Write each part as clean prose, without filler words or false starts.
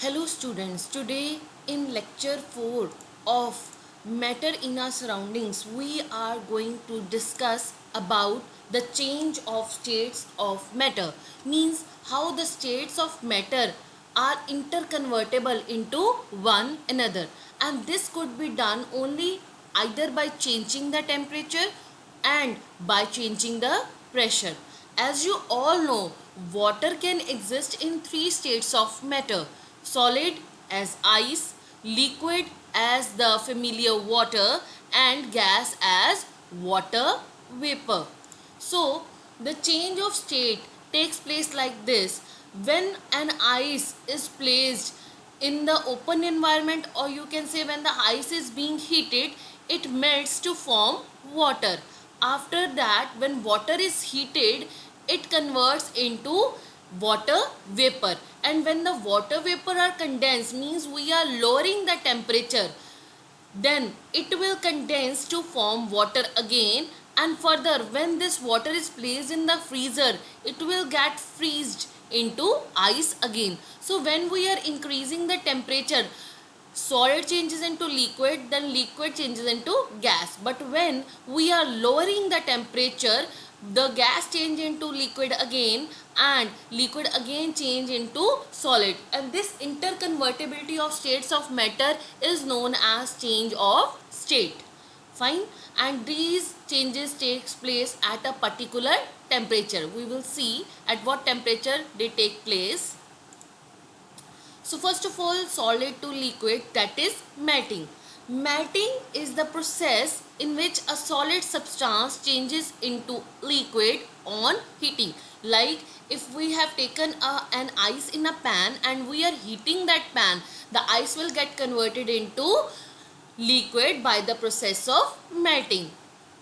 Hello students, today in lecture 4 of Matter in Our Surroundings, we are going to discuss about the change of states of matter. Means how the states of matter are interconvertible into one another, and this could be done only either by changing the temperature and by changing the pressure. As you all know, water can exist in three states of matter: solid as ice, liquid as the familiar water, and gas as water vapor. So, the change of state takes place like this: when an ice is placed in the open environment, or you can say when the ice is being heated, it melts to form water. After that, when water is heated, it converts into water vapor, and when the water vapor are condensed, means we are lowering the temperature, then it will condense to form water again. And further, when this water is placed in the freezer, it will get freezed into ice again. So when we are increasing the temperature, solid changes into liquid, then liquid changes into gas. But when we are lowering the temperature, the gas change into liquid again, and liquid again change into solid, and this interconvertibility of states of matter is known as change of state. Fine. And these changes takes place at a particular temperature. We will see at what temperature they take place. So first of all, solid to liquid, that is melting. Melting is the process in which a solid substance changes into liquid on heating. Like if we have taken an ice in a pan and we are heating that pan, the ice will get converted into liquid by the process of melting.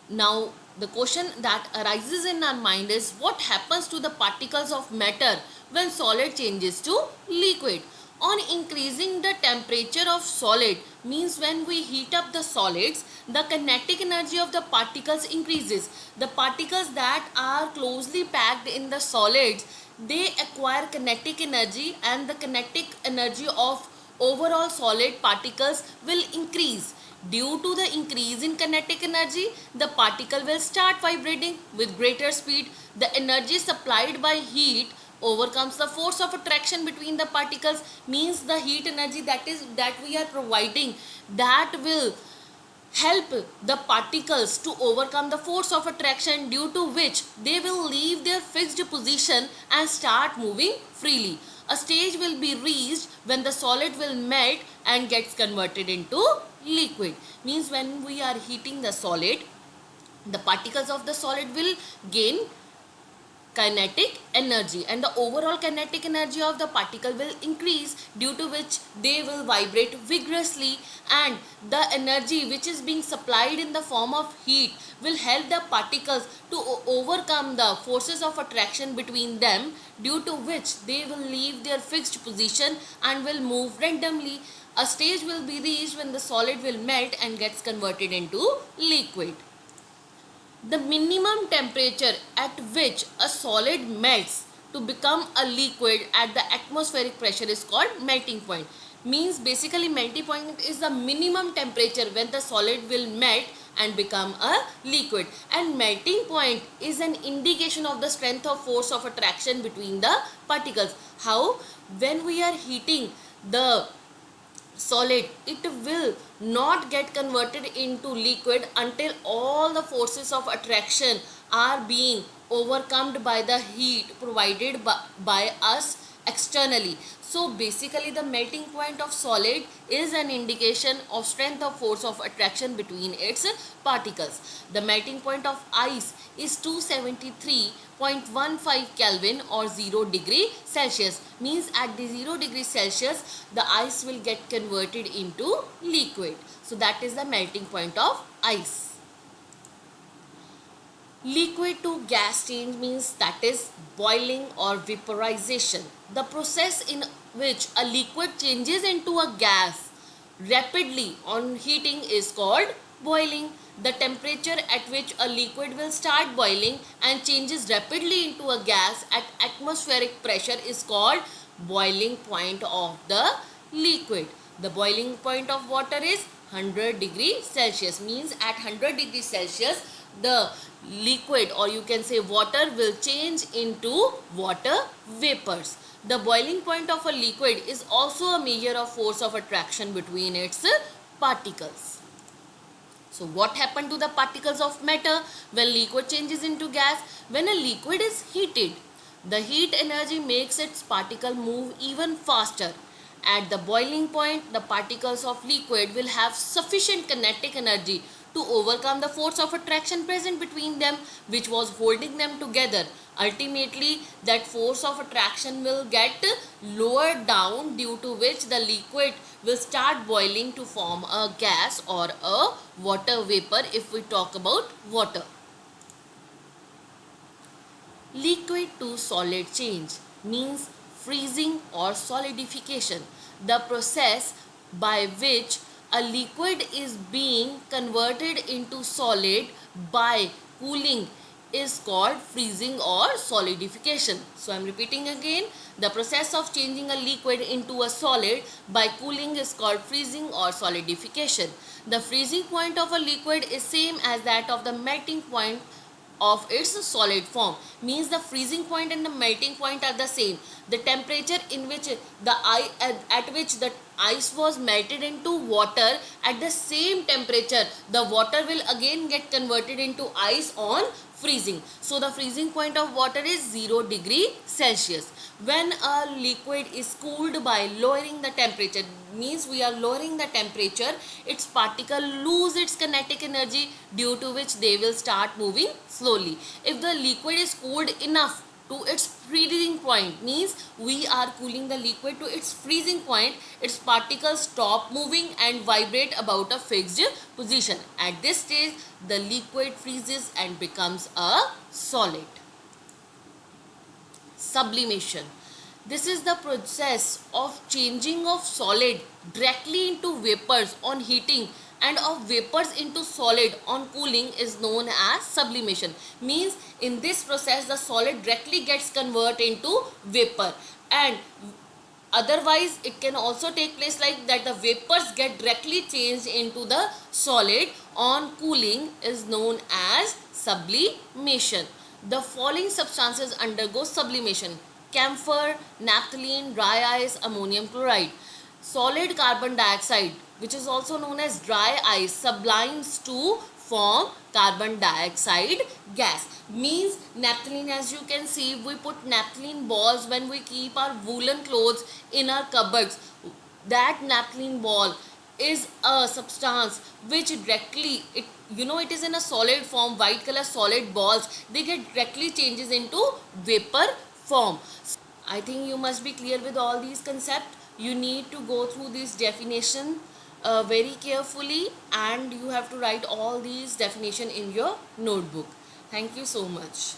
Now the question that arises in our mind is, what happens to the particles of matter when solid changes to liquid? On increasing the temperature of solid, means when we heat up the solids, the kinetic energy of the particles increases. The particles that are closely packed in the solids, they acquire kinetic energy, and the kinetic energy of overall solid particles will increase. Due to the increase in kinetic energy, the particle will start vibrating with greater speed. The energy supplied by heat overcomes the force of attraction between the particles, means the heat energy that we are providing, that will help the particles to overcome the force of attraction, due to which they will leave their fixed position and start moving freely. A stage will be reached when the solid will melt and gets converted into liquid. Means when we are heating the solid, the particles of the solid will gain kinetic energy, and the overall kinetic energy of the particle will increase, due to which they will vibrate vigorously, and the energy which is being supplied in the form of heat will help the particles to overcome the forces of attraction between them, due to which they will leave their fixed position and will move randomly. A stage will be reached when the solid will melt and gets converted into liquid. The minimum temperature at which a solid melts to become a liquid at the atmospheric pressure is called melting point. Means basically melting point is the minimum temperature when the solid will melt and become a liquid, and melting point is an indication of the strength of force of attraction between the particles. How? When we are heating the solid, it will not get converted into liquid until all the forces of attraction are being overcome by the heat provided by us externally. So basically the melting point of solid is an indication of strength of force of attraction between its particles. The melting point of ice is 273.15 Kelvin or 0 degree Celsius. Means at the 0 degree Celsius, the ice will get converted into liquid. So that is the melting point of ice. Liquid to gas change, means that is boiling or vaporization. The process in which a liquid changes into a gas rapidly on heating is called boiling. The temperature at which a liquid will start boiling and changes rapidly into a gas at atmospheric pressure is called boiling point of the liquid. The boiling point of water is 100 degrees Celsius. Means at 100 degrees Celsius, the liquid, or you can say water, will change into water vapors. The boiling point of a liquid is also a measure of force of attraction between its particles. So what happened to the particles of matter when liquid changes into gas? When a liquid is heated, the heat energy makes its particle move even faster. At the boiling point, the particles of liquid will have sufficient kinetic energy to overcome the force of attraction present between them, which was holding them together. Ultimately, that force of attraction will get lowered down, due to which the liquid will start boiling to form a gas or a water vapor if we talk about water. Liquid to solid change means freezing or solidification, the process by which a liquid is being converted into solid by cooling is called freezing or solidification. So I am repeating again, the process of changing a liquid into a solid by cooling is called freezing or solidification. The freezing point of a liquid is same as that of the melting point of its solid form. Means the freezing point and the melting point are the same. The temperature in which at which the ice was melted into water, at the same temperature the water will again get converted into ice on freezing. So the freezing point of water is 0 degree Celsius. When a liquid is cooled by lowering the temperature, means we are lowering the temperature, its particle lose its kinetic energy, due to which they will start moving slowly. If the liquid is cooled enough to its freezing point, means we are cooling the liquid to its freezing point, its particles stop moving and vibrate about a fixed position. At this stage, the liquid freezes and becomes a solid. Sublimation. This is the process of changing of solid directly into vapors on heating and of vapors into solid on cooling is known as sublimation. Means in this process the solid directly gets converted into vapor, and otherwise it can also take place like that the vapors get directly changed into the solid on cooling is known as sublimation. The following substances undergo sublimation: camphor, naphthalene, dry ice, ammonium chloride. Solid carbon dioxide, which is also known as dry ice, sublimes to form carbon dioxide gas. Means naphthalene, as you can see, we put naphthalene balls when we keep our woolen clothes in our cupboards. That naphthalene ball is a substance which directly, it is in a solid form, white color solid balls, they get directly changes into vapor form. I think you must be clear with all these concepts. You need to go through this definition very carefully, and you have to write all these definition in your notebook. Thank you so much.